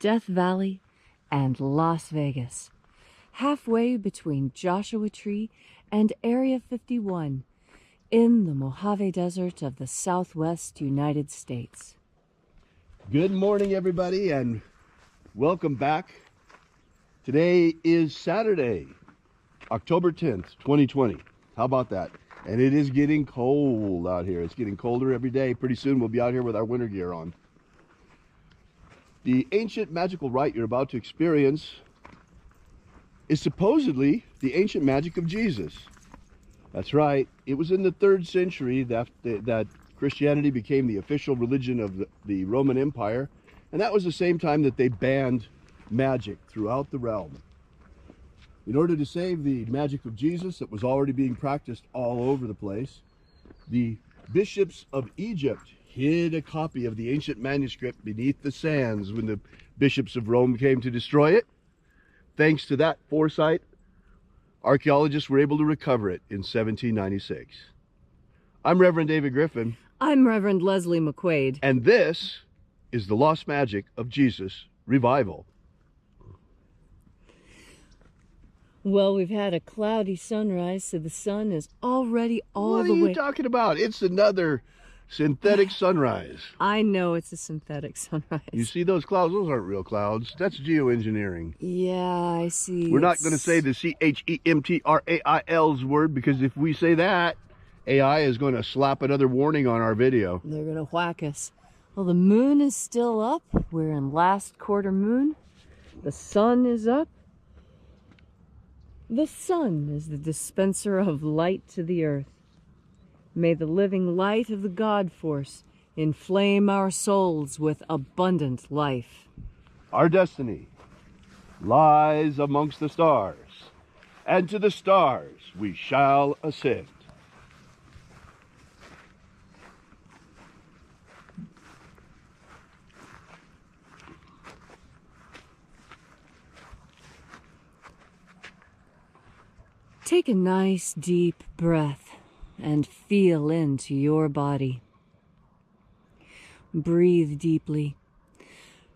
Death Valley and Las Vegas, halfway between Joshua Tree and Area 51 in the Mojave Desert of the Southwest United States. Good morning, everybody, and welcome back. Today is Saturday, October 10th, 2020. How about that? And it is getting cold out here. It's getting colder every day. Pretty soon we'll be out here with our winter gear on. The ancient magical rite you're about to experience is supposedly the ancient magic of Jesus. That's right. It was in the 3rd century that Christianity became the official religion of the Roman Empire, and that was the same time that they banned magic throughout the realm. In order to save the magic of Jesus that was already being practiced all over the place, the bishops of Egypt hid a copy of the ancient manuscript beneath the sands when the bishops of Rome came to destroy it. Thanks to that foresight, archaeologists were able to recover it in 1796. I'm Reverend David Griffin. I'm Reverend Leslie McQuaid. And this is the Lost Magic of Jesus Revival. Well, we've had a cloudy sunrise, so the sun is already all the way... What are you talking about? It's another synthetic sunrise. I know it's a synthetic sunrise. You see those clouds? Those aren't real clouds. That's geoengineering. Yeah, I see. We're not going to say the CHEMTRAIL's word, because if we say that, AI is going to slap another warning on our video. They're going to whack us. Well, the moon is still up. We're in last quarter moon. The sun is up. The sun is the dispenser of light to the earth. May the living light of the God Force inflame our souls with abundant life. Our destiny lies amongst the stars, and to the stars we shall ascend. Take a nice deep breath and feel into your body. Breathe deeply.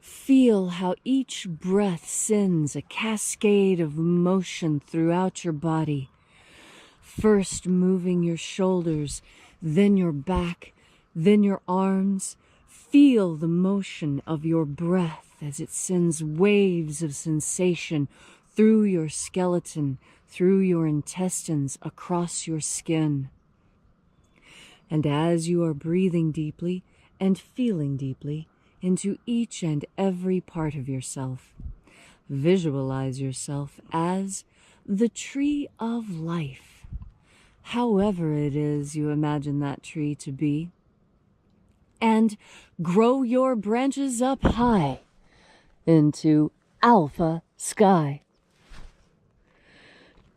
Feel how each breath sends a cascade of motion throughout your body. First moving your shoulders, then your back, then your arms. Feel the motion of your breath as it sends waves of sensation through your skeleton, through your intestines, across your skin. And as you are breathing deeply and feeling deeply into each and every part of yourself, visualize yourself as the tree of life, however it is you imagine that tree to be, and grow your branches up high into alpha sky.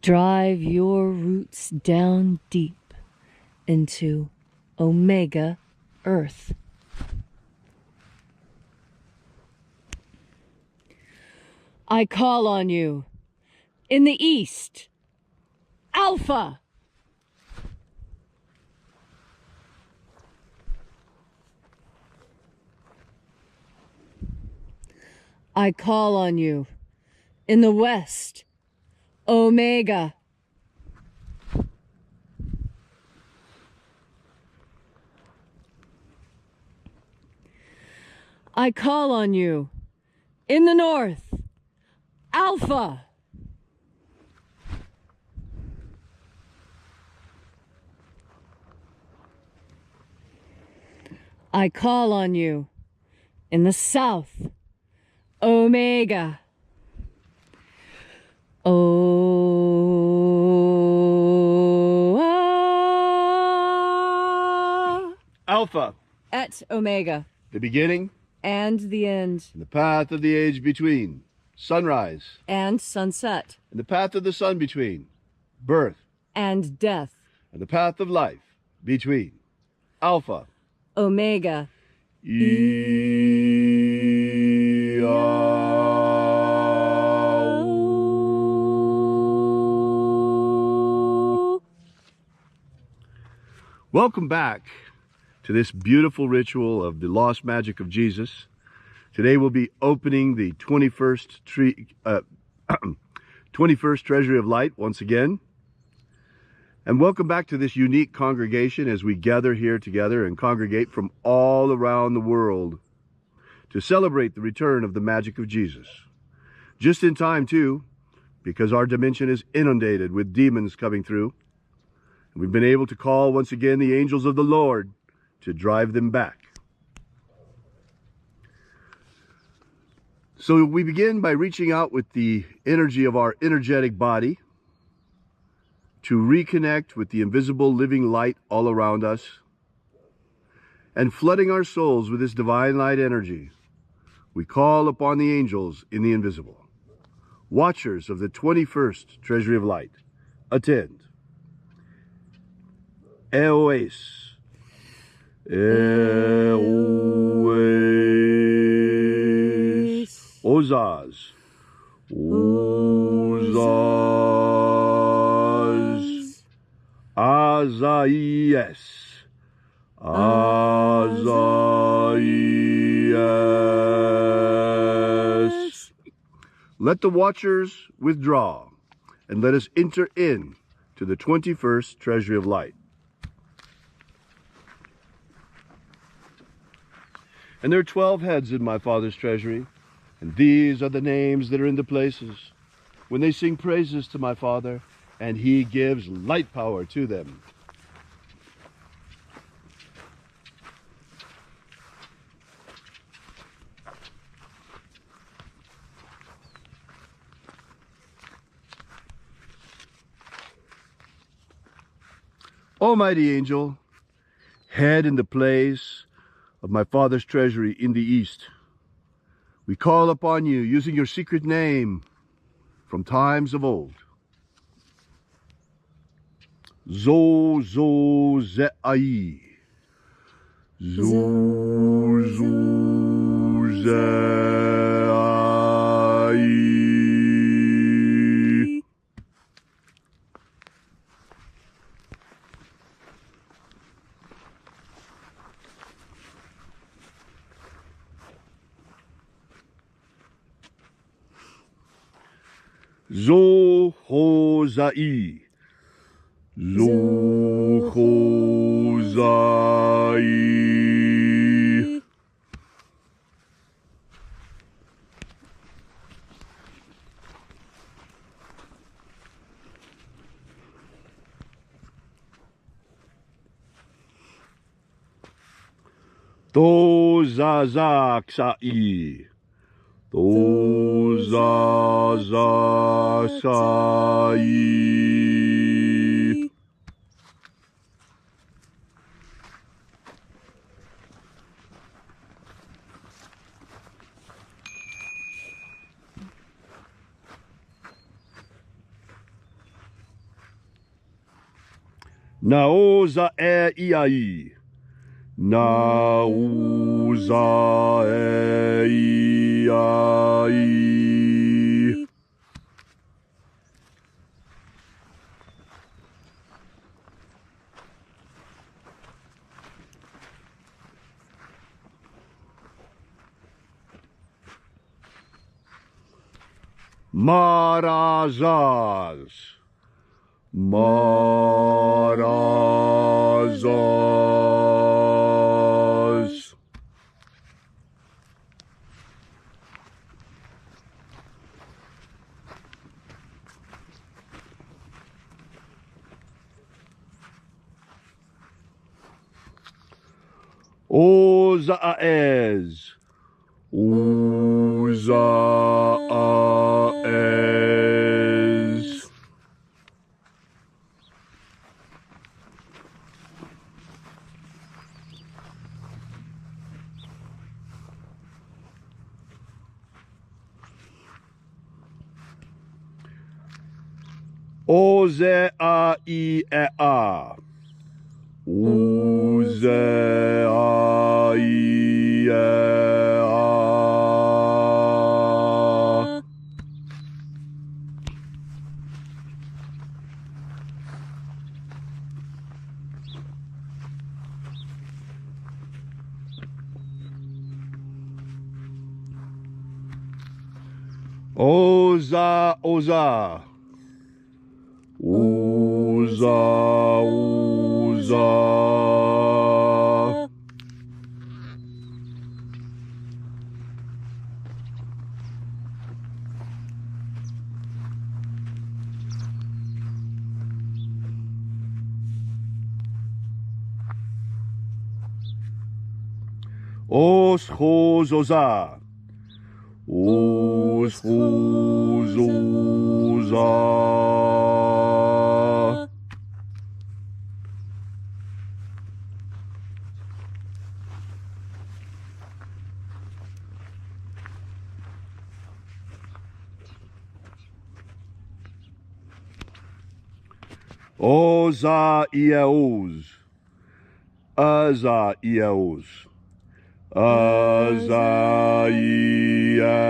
Drive your roots down deep into Omega Earth. I call on you in the east, Alpha. I call on you in the west, Omega. I call on you in the north, Alpha. I call on you in the south, Omega. Alpha. Et Omega. The beginning. And the end. And the path of the age between. Sunrise. And sunset. And the path of the sun between. Birth. And death. And the path of life between. Alpha. Omega. Welcome back to this beautiful ritual of the lost magic of Jesus. Today we'll be opening the 21st 21st Treasury of Light once again. And welcome back to this unique congregation as we gather here together and congregate from all around the world to celebrate the return of the magic of Jesus. Just in time too, because our dimension is inundated with demons coming through. And we've been able to call once again the angels of the Lord to drive them back. So we begin by reaching out with the energy of our energetic body to reconnect with the invisible living light all around us and flooding our souls with this divine light energy. We call upon the angels in the invisible, watchers of the 21st Treasury of Light. Attend. Eoes. Eoes. Ozaz. Ozaz. Azaies. Azaies. Let the watchers withdraw, and let us enter in to the 21st Treasury of Light. And there are 12 heads in my Father's treasury, and these are the names that are in the places when they sing praises to my Father, and he gives light power to them. Almighty angel, head in the place of my Father's treasury in the east, we call upon you using your secret name from times of old. Zo zo ze'ai. Zo zo ze'ai. Zo ho zai. Zo ho zai. To za za ksai. To za za ksai. Naoza e iai. Naoza e iai. Marazaz. Marazaz. Ozaez. Ozaez. Oze-a-i-e-a. Oze-a-i-e-a. Oza, Oza. Oza, Oza. Os, Hos, Oza. Os, Hos, Oza. Oza, Iaos. Aza, Iaos. Aza, Iaos.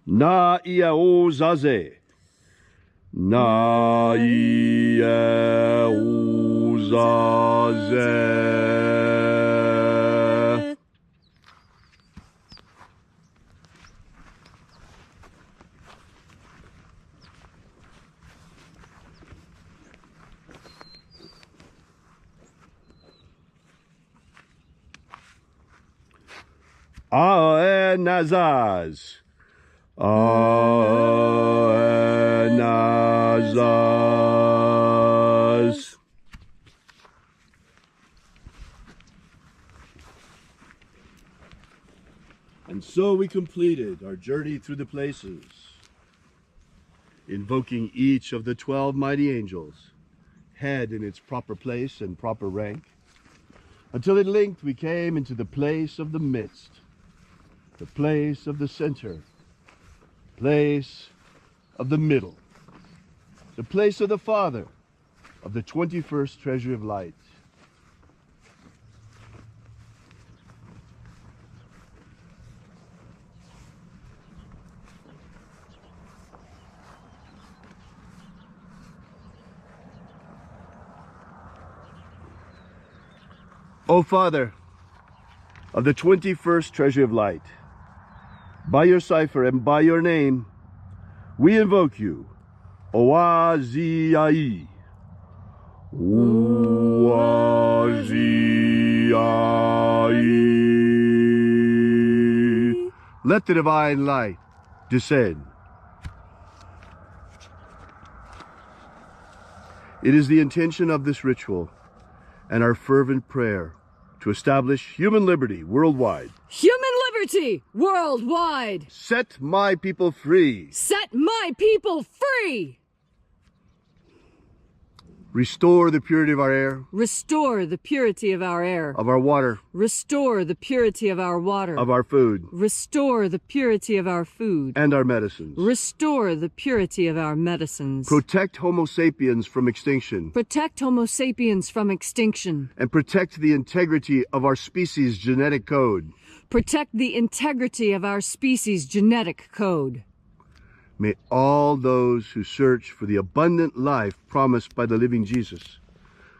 Na, Iaos, Aze. Na, Iaos, Aze. Aenazaz. Aenazaz. And so we completed our journey through the places, invoking each of the 12 mighty angels, head in its proper place and proper rank, until at length we came into the place of the midst, the place of the center, place of the middle, the place of the Father, of the 21st treasury of light. O Father, of the 21st treasury of light, by your cipher and by your name, we invoke you, Oaziai. Oaziai. Let the divine light descend. It is the intention of this ritual and our fervent prayer to establish human liberty worldwide. Human liberty worldwide! Set my people free. Set my people free! Restore the purity of our air, Restore the purity of our air. of our water, Restore the purity of our water. of our food, Restore the purity of our food. and our medicines. Restore the purity of our medicines. Protect Homo sapiens from extinction, Protect Homo sapiens from extinction. and protect the integrity of our species' genetic code. Protect the integrity of our species' genetic code. May all those who search for the abundant life promised by the living Jesus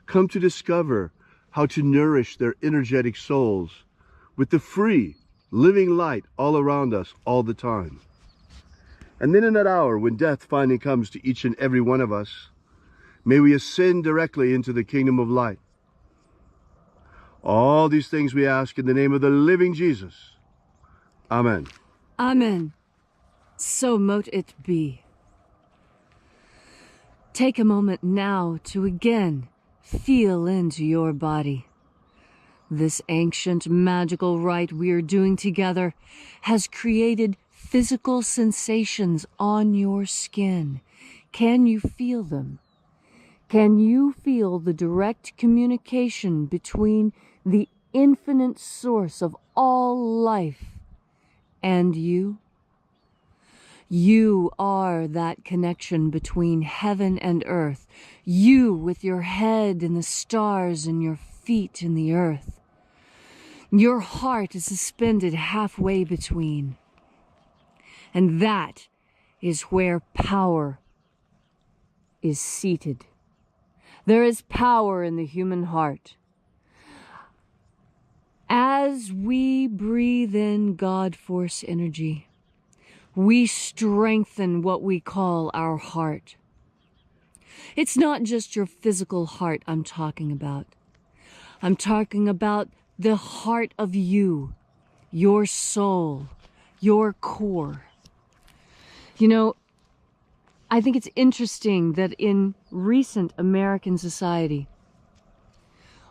come to discover how to nourish their energetic souls with the free, living light all around us all the time. And then in that hour when death finally comes to each and every one of us, may we ascend directly into the kingdom of light. All these things we ask in the name of the living Jesus. Amen. Amen. So mote it be. Take a moment now to again feel into your body. This ancient magical rite we are doing together has created physical sensations on your skin. Can you feel them? Can you feel the direct communication between the infinite source of all life and you? You are that connection between heaven and earth. You with your head in the stars and your feet in the earth. Your heart is suspended halfway between. And that is where power is seated. There is power in the human heart. As we breathe in God Force energy, we strengthen what we call our heart. It's not just your physical heart I'm talking about. I'm talking about the heart of you, your soul, your core. You know, I think it's interesting that in recent American society,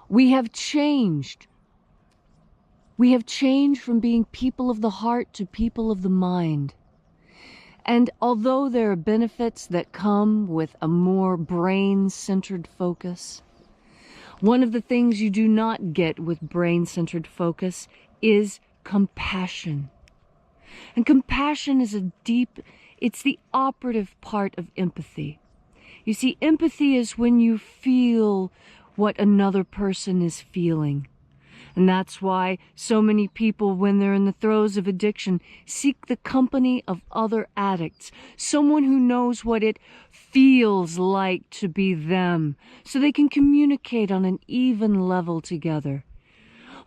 we have changed. We have changed from being people of the heart to people of the mind. And although there are benefits that come with a more brain-centered focus, one of the things you do not get with brain-centered focus is compassion. And compassion is it's the operative part of empathy. You see, empathy is when you feel what another person is feeling. And that's why so many people, when they're in the throes of addiction, seek the company of other addicts, someone who knows what it feels like to be them, so they can communicate on an even level together.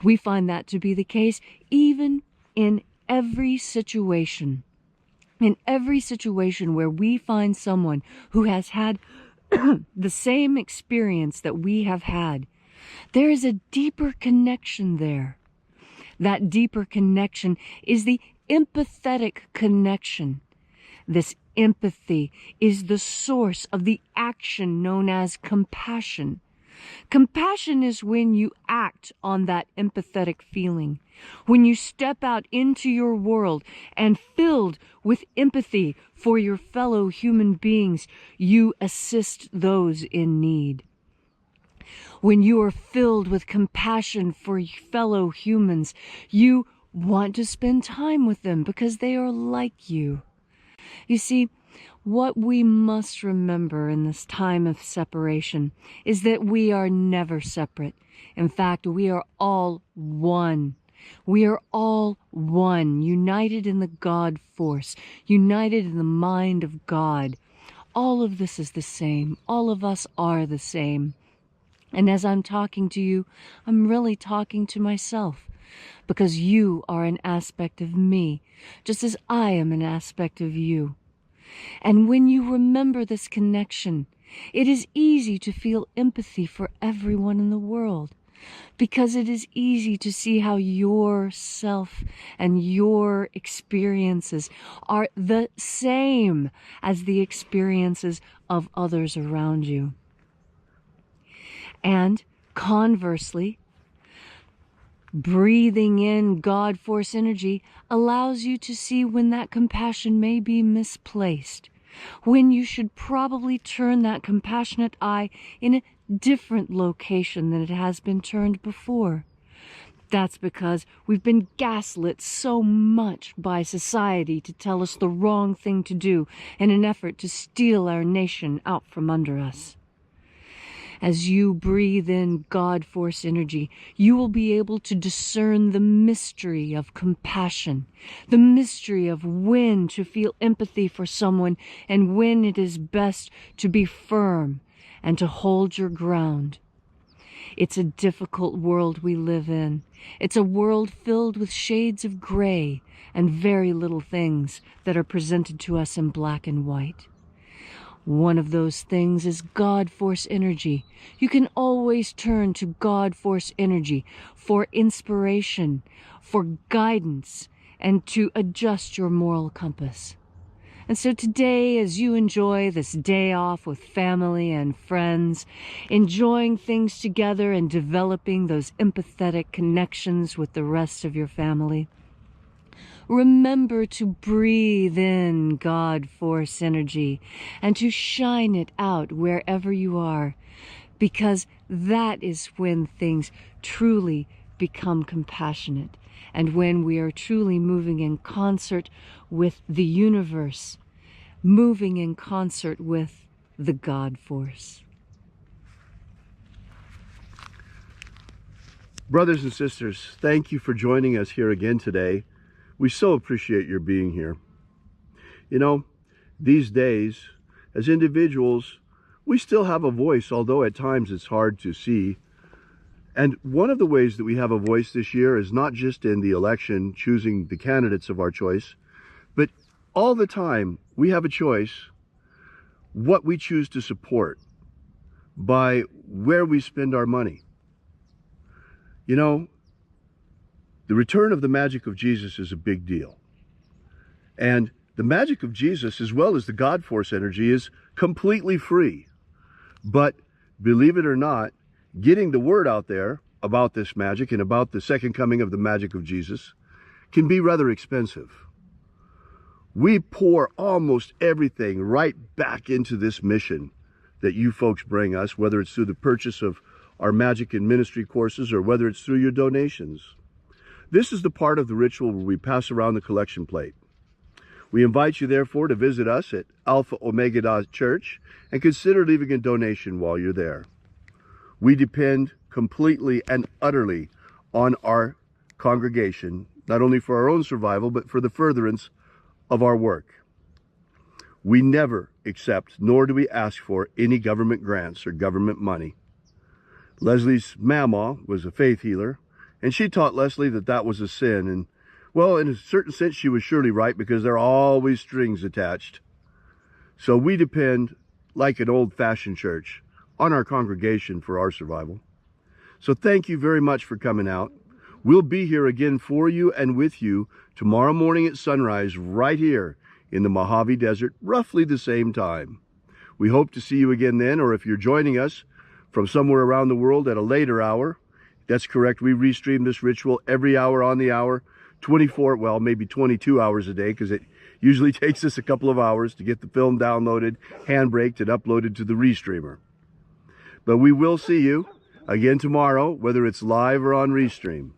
We find that to be the case even in every situation. In every situation where we find someone who has had the same experience that we have had, there is a deeper connection there. That deeper connection is the empathetic connection. This empathy is the source of the action known as compassion. Compassion is when you act on that empathetic feeling, when you step out into your world and filled with empathy for your fellow human beings, you assist those in need. When you are filled with compassion for fellow humans, you want to spend time with them because they are like you. You see, what we must remember in this time of separation is that we are never separate. In fact, we are all one. We are all one, united in the God force, united in the mind of God. All of this is the same. All of us are the same. And as I'm talking to you, I'm really talking to myself, because you are an aspect of me, just as I am an aspect of you. And when you remember this connection, it is easy to feel empathy for everyone in the world, because it is easy to see how yourself and your experiences are the same as the experiences of others around you. And conversely, breathing in God force energy allows you to see when that compassion may be misplaced, when you should probably turn that compassionate eye in a different location than it has been turned before. That's because we've been gaslit so much by society to tell us the wrong thing to do in an effort to steal our nation out from under us. As you breathe in God force energy, you will be able to discern the mystery of compassion, the mystery of when to feel empathy for someone and when it is best to be firm and to hold your ground. It's a difficult world we live in. It's a world filled with shades of gray and very little things that are presented to us in black and white. One of those things is God force energy. You can always turn to God force energy for inspiration, for guidance, and to adjust your moral compass. And so today, as you enjoy this day off with family and friends, enjoying things together and developing those empathetic connections with the rest of your family, remember to breathe in God force energy and to shine it out wherever you are, because that is when things truly become compassionate and when we are truly moving in concert with the universe, moving in concert with the God force. Brothers and sisters, thank you for joining us here again today. We so appreciate your being here. You know, these days, as individuals, we still have a voice, although at times it's hard to see. And one of the ways that we have a voice this year is not just in the election, choosing the candidates of our choice, but all the time we have a choice what we choose to support by where we spend our money. You know, the return of the Magick of Jesus is a big deal. And the Magick of Jesus, as well as the God Force energy, is completely free. But believe it or not, getting the word out there about this magic and about the second coming of the Magick of Jesus can be rather expensive. We pour almost everything right back into this mission that you folks bring us, whether it's through the purchase of our magic and ministry courses or whether it's through your donations. This is the part of the ritual where we pass around the collection plate. We invite you, therefore, to visit us at Alpha Omega Church and consider leaving a donation while you're there. We depend completely and utterly on our congregation, not only for our own survival, but for the furtherance of our work. We never accept, nor do we ask for, any government grants or government money. Leslie's mama was a faith healer, and she taught Leslie that that was a sin. And, well, in a certain sense, she was surely right, because there are always strings attached. So we depend, like an old-fashioned church, on our congregation for our survival. So thank you very much for coming out. We'll be here again for you and with you tomorrow morning at sunrise, right here in the Mojave Desert, roughly the same time. We hope to see you again then, or if you're joining us from somewhere around the world at a later hour, that's correct. We restream this ritual every hour on the hour, 24, well, maybe 22 hours a day, because it usually takes us a couple of hours to get the film downloaded, handbraked, and uploaded to the Restreamer. But we will see you again tomorrow, whether it's live or on Restream.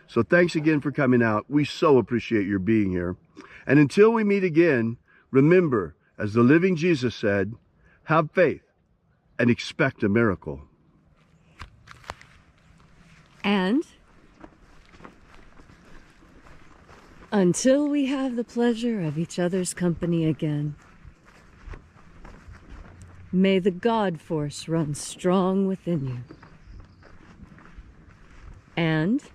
So thanks again for coming out. We so appreciate your being here. And until we meet again, remember, as the living Jesus said, have faith and expect a miracle. And until we have the pleasure of each other's company again, may the God Force run strong within you. And